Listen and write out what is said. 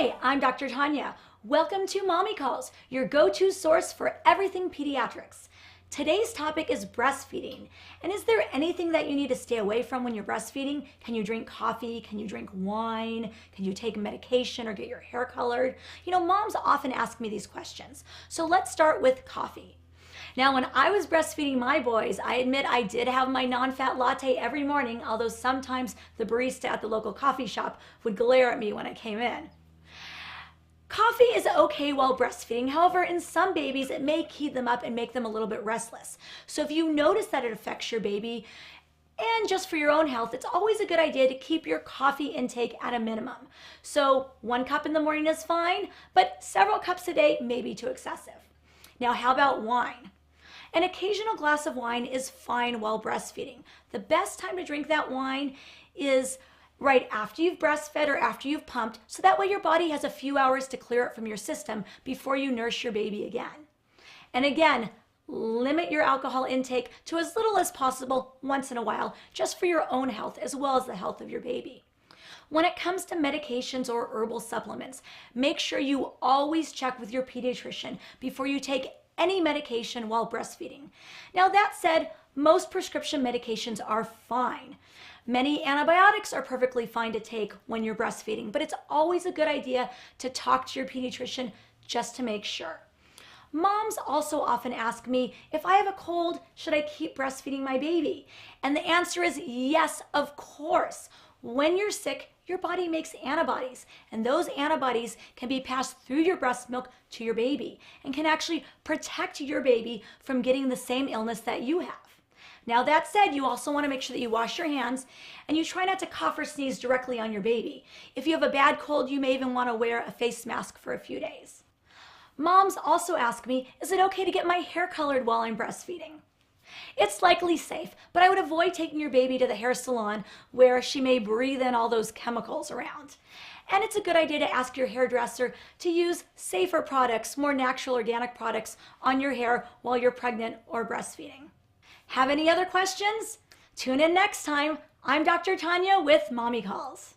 Hi, I'm Dr. Tanya. Welcome to Mommy Calls, your go-to source for everything pediatrics. Today's topic is breastfeeding. And is there anything that you need to stay away from when you're breastfeeding? Can you drink coffee? Can you drink wine? Can you take medication or get your hair colored? Moms often ask me these questions. So let's start with coffee. Now, when I was breastfeeding my boys, I admit I did have my non-fat latte every morning, although sometimes the barista at the local coffee shop would glare at me when I came in. Coffee is okay while breastfeeding. However, in some babies, it may keep them up and make them a little bit restless. So if you notice that it affects your baby, and just for your own health, it's always a good idea to keep your coffee intake at a minimum. So 1 cup in the morning is fine, but several cups a day may be too excessive. Now, how about wine? An occasional glass of wine is fine while breastfeeding. The best time to drink that wine is right after you've breastfed or after you've pumped, so that way your body has a few hours to clear it from your system before you nurse your baby again. And again, limit your alcohol intake to as little as possible once in a while, just for your own health as well as the health of your baby. When it comes to medications or herbal supplements, make sure you always check with your pediatrician before you take any medication while breastfeeding. Now, that said, most prescription medications are fine. Many antibiotics are perfectly fine to take when you're breastfeeding, but it's always a good idea to talk to your pediatrician just to make sure. Moms also often ask me, if I have a cold, should I keep breastfeeding my baby? And the answer is yes, of course. When you're sick, your body makes antibodies, and those antibodies can be passed through your breast milk to your baby and can actually protect your baby from getting the same illness that you have. Now, that said, you also want to make sure that you wash your hands and you try not to cough or sneeze directly on your baby. If you have a bad cold, you may even want to wear a face mask for a few days. Moms also ask me, is it okay to get my hair colored while I'm breastfeeding? It's likely safe, but I would avoid taking your baby to the hair salon where she may breathe in all those chemicals around. And it's a good idea to ask your hairdresser to use safer products, more natural organic products on your hair while you're pregnant or breastfeeding. Have any other questions? Tune in next time. I'm Dr. Tanya with Mommy Calls.